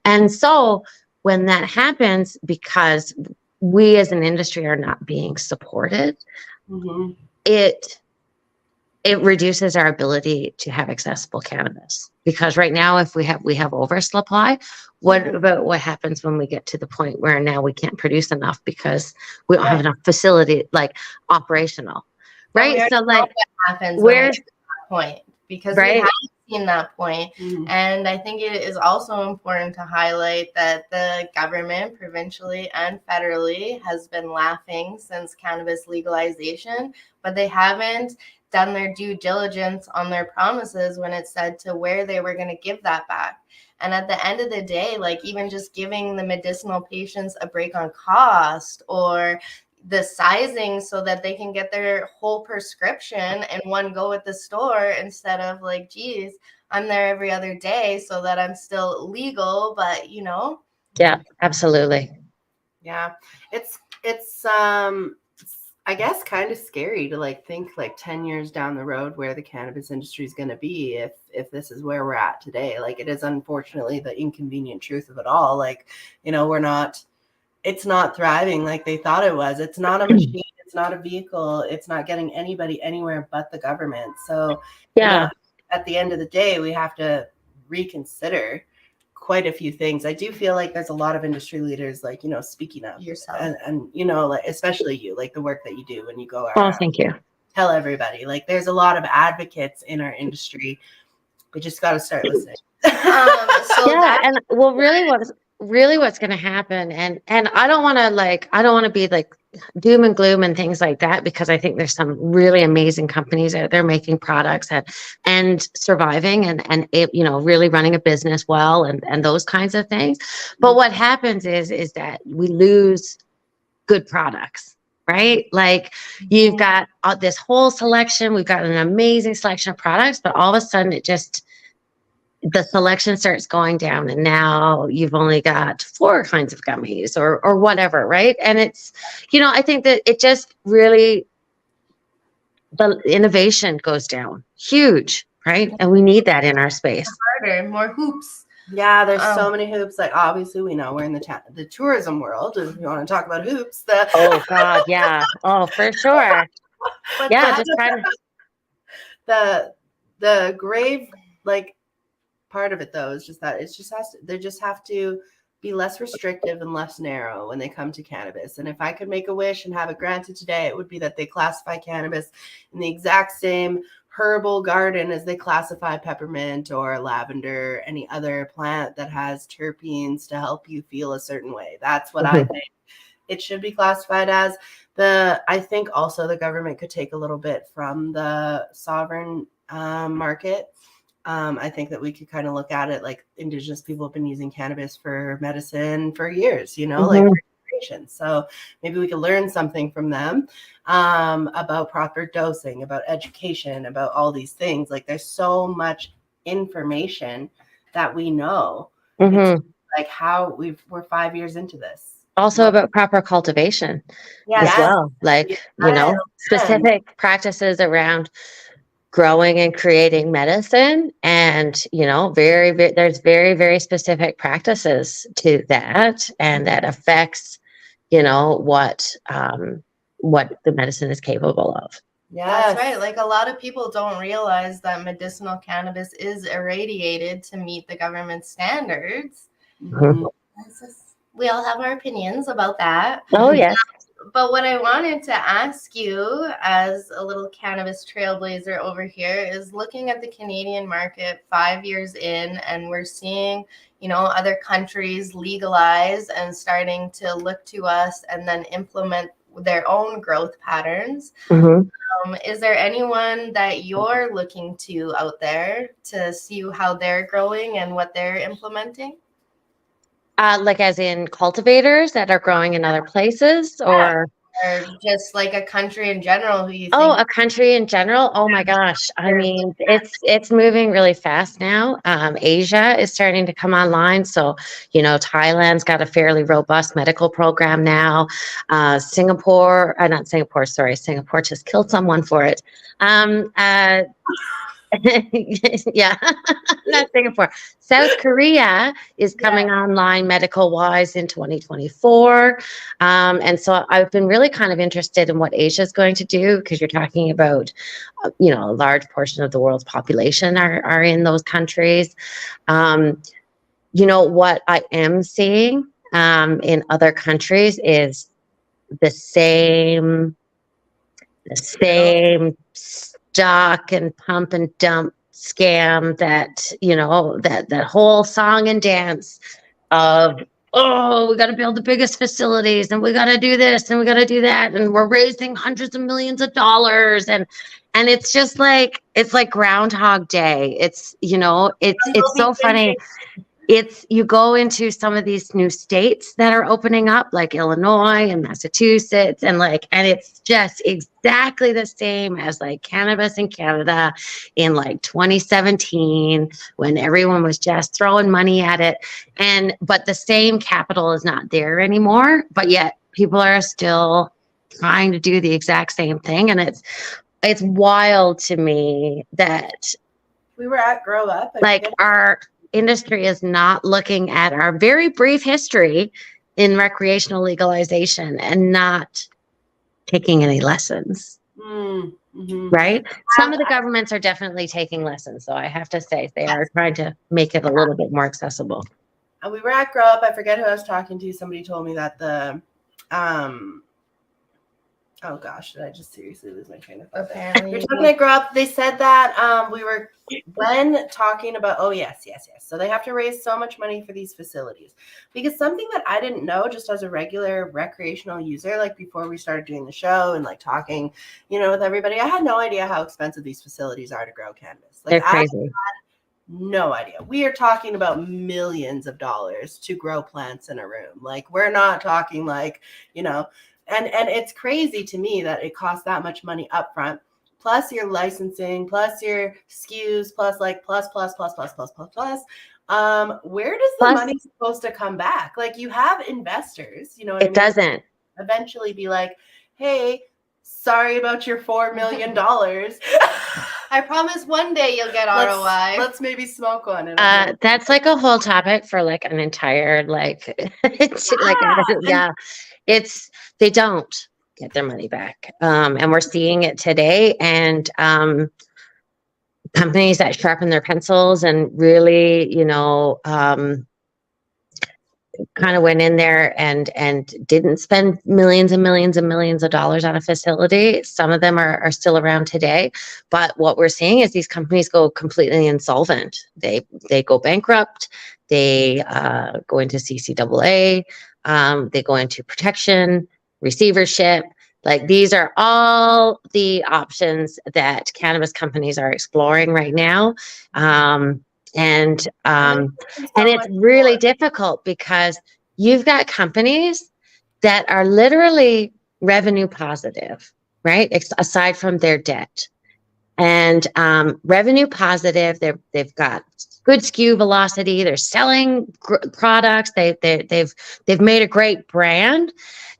And so when that happens, because we as an industry are not being supported, it reduces our ability to have accessible cannabis. Because right now, if we have oversupply, what happens when we get to the point where now we can't produce enough because we don't have enough facility like operational, right? So like what happens where when we get to that point, because we right? have seen that point. And I think it is also important to highlight that the government, provincially and federally, has been laughing since cannabis legalization, but they haven't done their due diligence on their promises when it said to where they were going to give that back. And at the end of the day, like even just giving the medicinal patients a break on cost or the sizing so that they can get their whole prescription in one go at the store instead of like, geez, I'm there every other day so that I'm still legal, but you know. Yeah, absolutely. Yeah. It's I guess kind of scary to like think like 10 years down the road where the cannabis industry is going to be if this is where we're at today. Like it is unfortunately the inconvenient truth of it all. Like, you know, it's not thriving like they thought it was. It's not a machine. It's not a vehicle. It's not getting anybody anywhere but the government. So, you know, at the end of the day, we have to reconsider quite a few things. I do feel like there's a lot of industry leaders, like, you know, speaking up yourself and you know, like, especially you, like the work that you do when you go out. Oh, thank you. Tell everybody, like, there's a lot of advocates in our industry. We just got to start listening. And well, really what's going to happen, and I don't want to be like doom and gloom and things like that, because I think there's some really amazing companies out there making products and surviving and you know, really running a business well and those kinds of things. But what happens is that we lose good products, right? Like you've got this whole selection, we've got an amazing selection of products, but all of a sudden the selection starts going down and now you've only got 4 kinds of gummies or whatever, right? And it's, you know, I think that it just really, the innovation goes down huge, right? And we need that in our space. Harder, more hoops. Yeah, there's so many hoops. Like obviously we know we're in the tourism world, and if you want to talk about hoops, oh God, yeah. Oh, for sure. Yeah, just kind of the grave like part of it though is just that they just have to be less restrictive and less narrow when they come to cannabis. And if I could make a wish and have it granted today, it would be that they classify cannabis in the exact same herbal garden as they classify peppermint or lavender, any other plant that has terpenes to help you feel a certain way. That's what I think it should be classified as. I think also the government could take a little bit from the sovereign market. I think that we could kind of look at it like Indigenous people have been using cannabis for medicine for years, you know, like for generations. So maybe we could learn something from them about proper dosing, about education, about all these things. Like there's so much information that we know. It's like how we're 5 years into this. Also about proper cultivation as well. Like, you know, specific practices around growing and creating medicine, and you know, there's very, very specific practices to that, and that affects, you know, what the medicine is capable of. Yeah, that's right. Like a lot of people don't realize that medicinal cannabis is irradiated to meet the government standards. We all have our opinions about that. Oh yes. But what I wanted to ask you as a little cannabis trailblazer over here is looking at the Canadian market 5 years in, and we're seeing, you know, other countries legalize and starting to look to us and then implement their own growth patterns. Mhm. Is there anyone that you're looking to out there to see how they're growing and what they're implementing? Like as in cultivators that are growing in other places, or just like a country in general who you oh, think? a country in general? Oh my gosh. I mean, it's moving really fast now. Asia is starting to come online. So, Thailand's got a fairly robust medical program now. Singapore, not Singapore, sorry, Singapore just killed someone for it. Yeah, not Singapore. South Korea is coming online medical wise in 2024. And so I've been really kind of interested in what Asia is going to do, because you're talking about, a large portion of the world's population are in those countries. What I am seeing in other countries is the same stock and pump and dump scam that whole song and dance of, oh, we got to build the biggest facilities and we got to do this and we got to do that and we're raising hundreds of millions of dollars, and it's just like, it's like Groundhog Day. It's so funny. You go into some of these new states that are opening up, like Illinois and Massachusetts, and it's just exactly the same as like cannabis in Canada in like 2017, when everyone was just throwing money at it. But the same capital is not there anymore, but yet people are still trying to do the exact same thing. And it's wild to me that We were at Grow Up. our industry is not looking at our very brief history in recreational legalization and not taking any lessons. Mm-hmm. Right? Some of the governments are definitely taking lessons, so I have to say they are trying to make it a little bit more accessible. We were at Grow Up. I forget who I was talking to. Somebody told me that oh gosh, did I just seriously lose my train of thought? Apparently. You're talking at Grow Up. They said that we were when talking about, oh yes. So they have to raise so much money for these facilities, because something that I didn't know, just as a regular recreational user, like before we started doing the show and like talking, with everybody, I had no idea how expensive these facilities are to grow cannabis. They're crazy. I had no idea. We are talking about millions of dollars to grow plants in a room. Like, we're not talking like, and it's crazy to me that it costs that much money up front, plus your licensing, plus your SKUs, plus plus. Where does the money supposed to come back? Like, you have investors, It doesn't. Eventually be like, hey, sorry about your $4 million. I promise one day you'll get ROI. Let's maybe smoke one. That's like a whole topic for like an entire they don't get their money back. And we're seeing it today. And companies that sharpen their pencils and really, kind of went in there and didn't spend millions and millions and millions of dollars on a facility. Some of them are still around today. But what we're seeing is these companies go completely insolvent. They go bankrupt. They go into CCAA. They go into protection, receivership. Like, these are all the options that cannabis companies are exploring right now. And it's really difficult, because you've got companies that are literally revenue positive, right? Aside from their debt, and revenue positive. They've got good SKU velocity. They're selling products. They've made a great brand,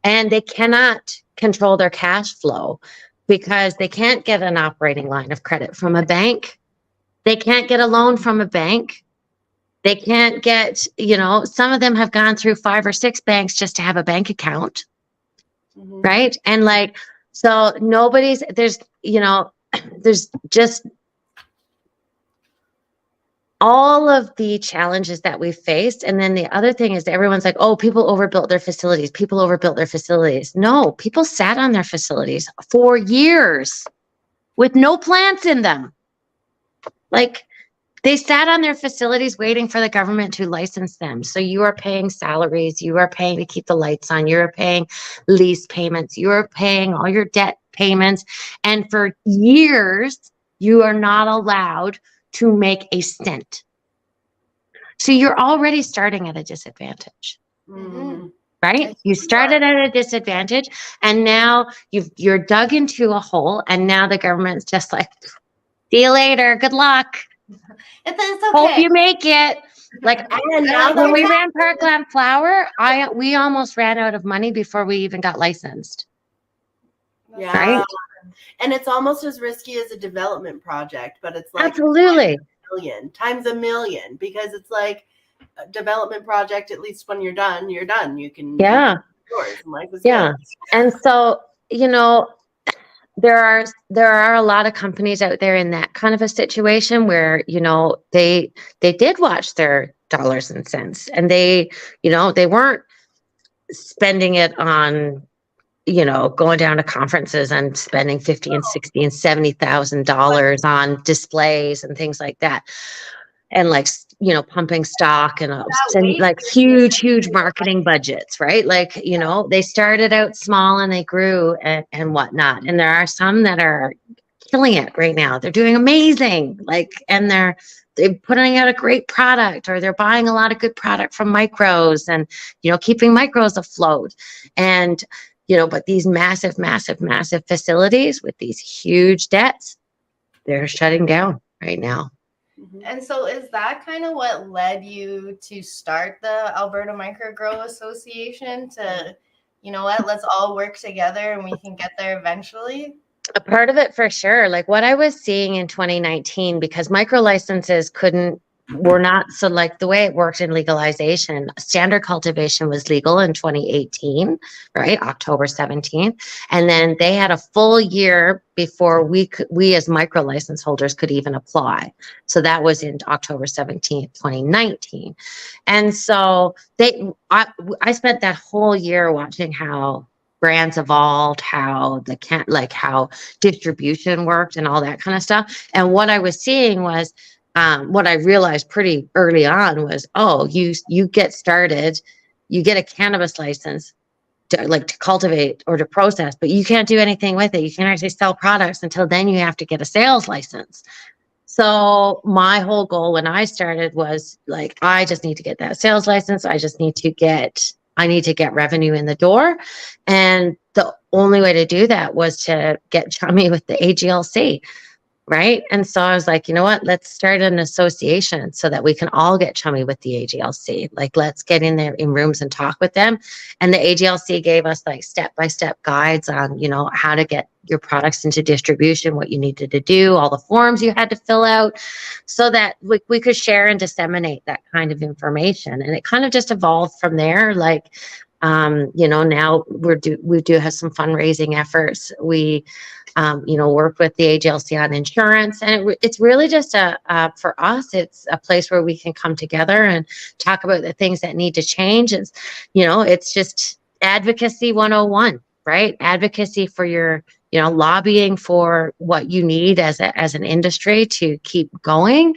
and they cannot control their cash flow because they can't get an operating line of credit from a bank. They can't get a loan from a bank. They can't get, some of them have gone through 5 or 6 banks just to have a bank account. Mm-hmm. Right. And so there's just all of the challenges that we faced. And then the other thing is, everyone's like, oh, people overbuilt their facilities. No, people sat on their facilities for years with no plants in them. Like, They sat on their facilities waiting for the government to license them. So you are paying salaries, you are paying to keep the lights on, you're paying lease payments, you're paying all your debt payments. And for years, you are not allowed to make a cent. So you're already starting at a disadvantage. Mm-hmm. Right? You started at a disadvantage and now you're dug into a hole, and now the government's just like, see you later. Good luck. It's Hope okay. you make it. Like And now when we ran Parkland Flower, we almost ran out of money before we even got licensed. Yeah. Right? And it's almost as risky as a development project, but it's like Absolutely. times a million, because it's like a development project, at least when you're done, you're done. You can Yeah. yours and life is Yeah. good. And so, there are a lot of companies out there in that kind of a situation where, they did watch their dollars and cents, and they weren't spending it on, going down to conferences and spending 50 and 60 and $70,000 on displays and things like that. And like, pumping stock and like huge marketing budgets, right? Like, they started out small and they grew and whatnot. And there are some that are killing it right now. They're doing amazing. Like, and they're putting out a great product, or they're buying a lot of good product from micros and, keeping micros afloat. And, but these massive facilities with these huge debts, they're shutting down right now. And so is that kind of what led you to start the Alberta Micro Grow Association to, let's all work together and we can get there eventually? A part of it for sure. Like what I was seeing in 2019, because micro licenses were not, so like the way it worked in legalization, standard cultivation was legal in 2018, right? October 17th. And then they had a full year before we as micro license holders could even apply. So that was in October 17th, 2019. And so I spent that whole year watching how brands evolved, how how distribution worked and all that kind of stuff. And what I was seeing was, what I realized pretty early on was, you get started, you get a cannabis license to cultivate or to process, but you can't do anything with it. You can't actually sell products until then you have to get a sales license. So my whole goal when I started was like, I just need to get that sales license. I need to get revenue in the door. And the only way to do that was to get chummy with the AGLC. Right. And so I was like, you know what, let's start an association so that we can all get chummy with the AGLC. Like, let's get in there in rooms and talk with them. And the AGLC gave us like step-by-step guides on, how to get your products into distribution, what you needed to do, all the forms you had to fill out, so that we could share and disseminate that kind of information. And it kind of just evolved from there. Like, now we do have some fundraising efforts. We, work with the AGLC on insurance, and it's really just for us, it's a place where we can come together and talk about the things that need to change. It's just advocacy 101, right? Advocacy for your, lobbying for what you need as an industry to keep going.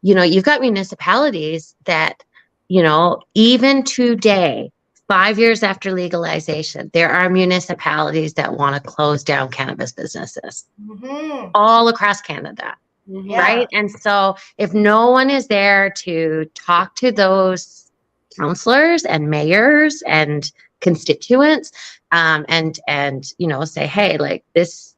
You've got municipalities that, even today, 5 years after legalization, there are municipalities that want to close down cannabis businesses all across Canada, right? And so if no one is there to talk to those councillors and mayors and constituents, and say, hey, like this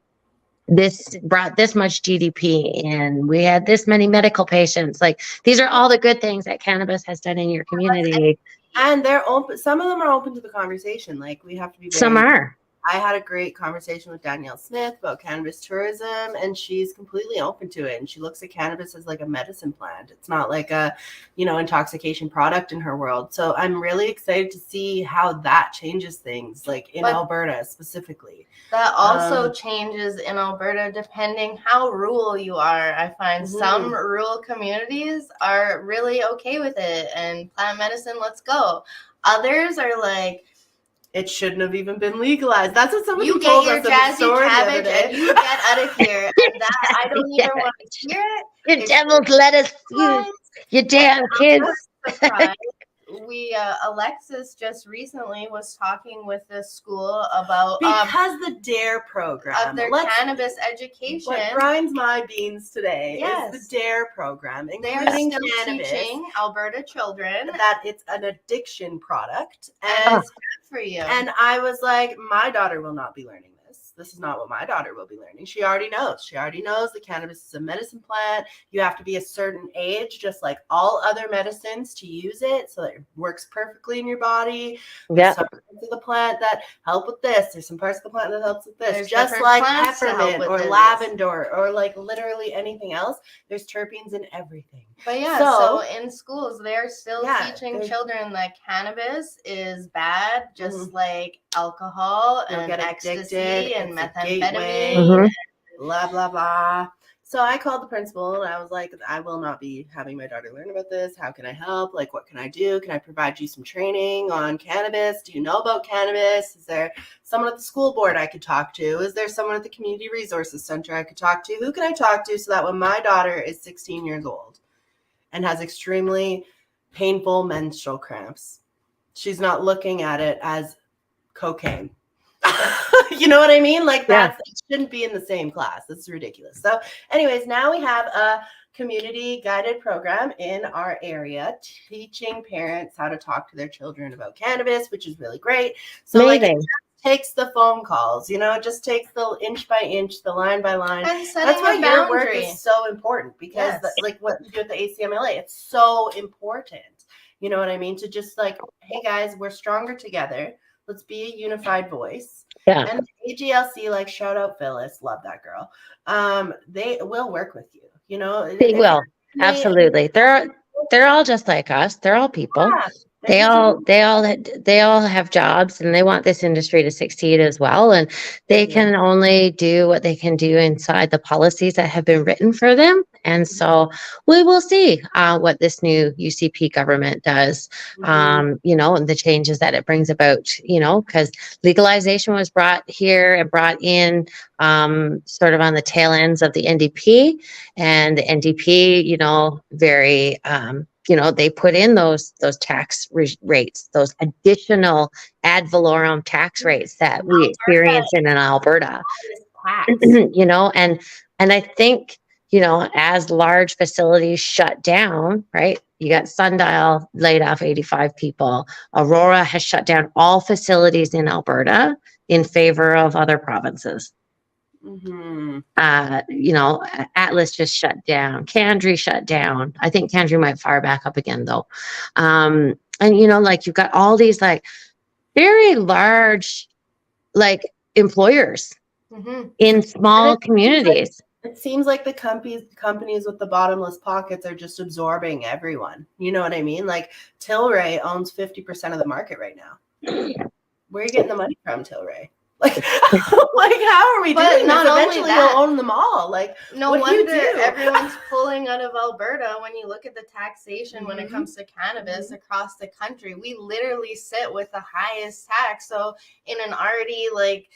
brought this much GDP in, we had this many medical patients. Like, these are all the good things that cannabis has done in your community. And they're open. Some of them are open to the conversation. Like, we have to be. Some are. I had a great conversation with Danielle Smith about cannabis tourism, and she's completely open to it. And she looks at cannabis as like a medicine plant. It's not like a, intoxication product in her world. So I'm really excited to see how that changes things, like in Alberta specifically. That also changes in Alberta depending how rural you are. I find some rural communities are really okay with it and plant medicine, let's go. Others are like, it shouldn't have even been legalized. That's what somebody you told get us. Your jazzy cabbage and you get out of here. And that, I don't even want to hear it. You devils, let us, you damn kids. Surprised. Alexis just recently was talking with the school about because the DARE program of their cannabis education. What grinds my beans today Yes. is the DARE program, They are including still cannabis, teaching Alberta children that it's an addiction product, and and it's good for you. And I was like, my daughter will not be learning this. This is not what my daughter will be learning. She already knows. She already knows the cannabis is a medicine plant. You have to be a certain age, just like all other medicines, to use it so that it works perfectly in your body. Yeah. Some parts of the plant that help with this. There's some parts of the plant that helps with this. There's just different like plants to help peppermint with or this. lavender or like literally anything else. There's terpenes in everything. But yeah, so in schools, they're still teaching children that cannabis is bad, just like alcohol and ecstasy and methamphetamine. Blah, blah, blah. So I called the principal and I was like, I will not be having my daughter learn about this. How can I help? Like, what can I do? Can I provide you some training on cannabis? Do you know about cannabis? Is there someone at the school board I could talk to? Is there someone at the Community Resources Center I could talk to? Who can I talk to so that when my daughter is 16 years old and has extremely painful menstrual cramps, she's not looking at it as cocaine? You know what I mean? Like that shouldn't be in the same class. That's ridiculous. So anyways, now we have a community guided program in our area teaching parents how to talk to their children about cannabis, which is really great. So like it just takes the phone calls, it just takes the inch by inch, the line by line. And that's why your work is so important, because like what you do at the ACMLA, it's so important. You know what I mean? To just like, hey guys, we're stronger together. Let's be a unified voice. Yeah. And AGLC, like, shout out Phyllis, love that girl. They will work with you. They will. Absolutely. They're all just like us. They're all people. Yeah, they all have jobs, and they want this industry to succeed as well. And they can only do what they can do inside the policies that have been written for them. And so we will see what this new UCP government does, and the changes that it brings about, because legalization was brought here and brought in sort of on the tail ends of the NDP, and the NDP, very, they put in those tax rates, those additional ad valorem tax rates that we experience in Alberta, and I think, as large facilities shut down, right? You got Sundial laid off 85 people. Aurora has shut down all facilities in Alberta in favor of other provinces. Atlas just shut down. Candry shut down. I think Candry might fire back up again though. And you've got all these like very large like employers in small communities. It seems like the companies with the bottomless pockets are just absorbing everyone. You know what I mean? Like Tilray owns 50% of the market right now. Where are you getting the money from, Tilray? Like, how are we doing this? Eventually you'll own them all. Like, no wonder everyone's pulling out of Alberta. When you look at the taxation when it comes to cannabis across the country, we literally sit with the highest tax. So in an already like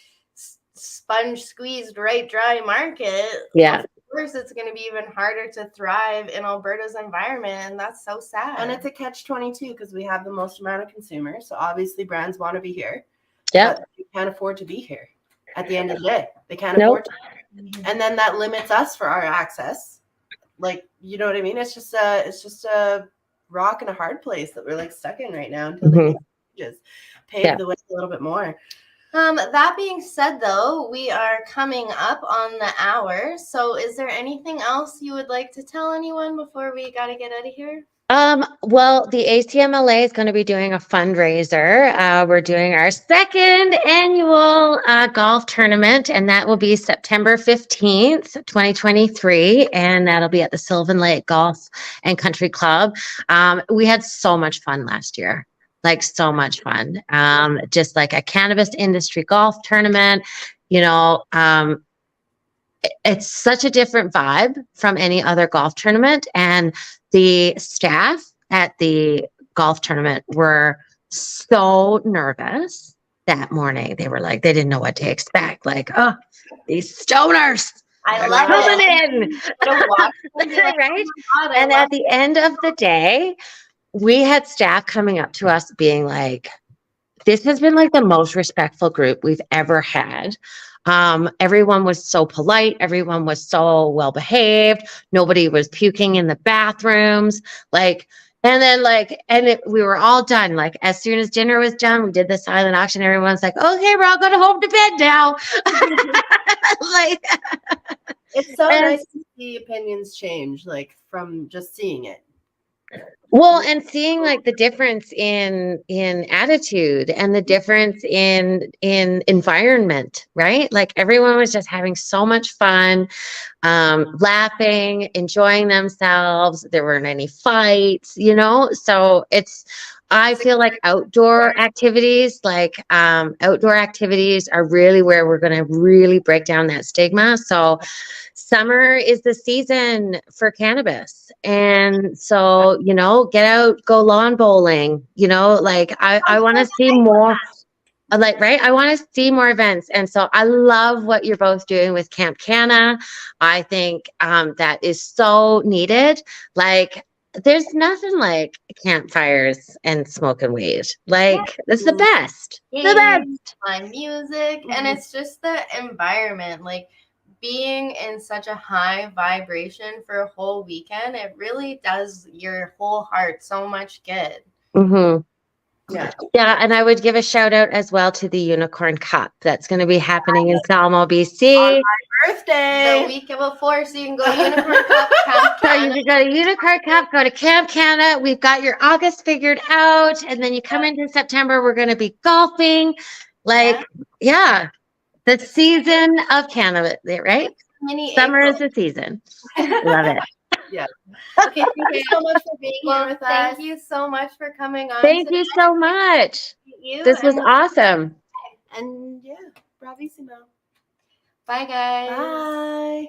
sponge squeezed right dry market, of course it's going to be even harder to thrive in Alberta's environment, and that's so sad. And it's a catch-22 because we have the most amount of consumers, so obviously brands want to be here. Yeah, but they can't afford to be here at the end of the day. They can't afford to. And then that limits us for our access. Like, you know what I mean? It's just a rock and a hard place that we're like stuck in right now until they just pave the way a little bit more. That being said, though, we are coming up on the hour. So is there anything else you would like to tell anyone before we got to get out of here? Well, the ACMLA is going to be doing a fundraiser. We're doing our second annual golf tournament, and that will be September 15th, 2023, and that'll be at the Sylvan Lake Golf and Country Club. We had so much fun last year. Like so much fun. Just like a cannabis industry golf tournament, it's such a different vibe from any other golf tournament. And the staff at the golf tournament were so nervous that morning. They were like, they didn't know what to expect. Like, oh, these stoners, I love coming it. in. Right? And at the end of the day, we had staff coming up to us being like, this has been like the most respectful group we've ever had. Everyone was so polite. Everyone was so well behaved. Nobody was puking in the bathrooms. Like, and then we were all done. Like, as soon as dinner was done, we did the silent auction. Everyone's like, okay, we're all going home to bed now. Like, It's so nice to see opinions change, like from just seeing it. well, and seeing like the difference in attitude and the difference in environment, right? Like everyone was just having so much fun, laughing, enjoying themselves. There weren't any fights, you know? So I feel like outdoor activities are really where we're going to really break down that stigma. So summer is the season for cannabis. And so, you know, get out, go lawn bowling, you know, like I want to see more. Like, right? I want to see more events. And so I love what you're both doing with Camp Canna. I think that is so needed. Like, there's nothing like campfires and smoking weed. Like, it's the best. The best. My music, and it's just the environment. Like, being in such a high vibration for a whole weekend, it really does your whole heart so much good. Mm-hmm. Yeah, and I would give a shout out as well to the Unicorn Cup that's going to be happening in Salmo, BC. On my birthday. The week before, so you can go to Unicorn Cup, Camp So Canna. you can go to Unicorn Cup, go to Camp Canna. We've got your August figured out, and then you come into September. We're going to be golfing, like the season of cannabis, right? Summer is the season. Love it. Yeah. Okay, thank you so much for being here with us. Thank you so much for coming on. Thank you so much. This was awesome. And yeah, bravissimo. Bye, guys. Bye.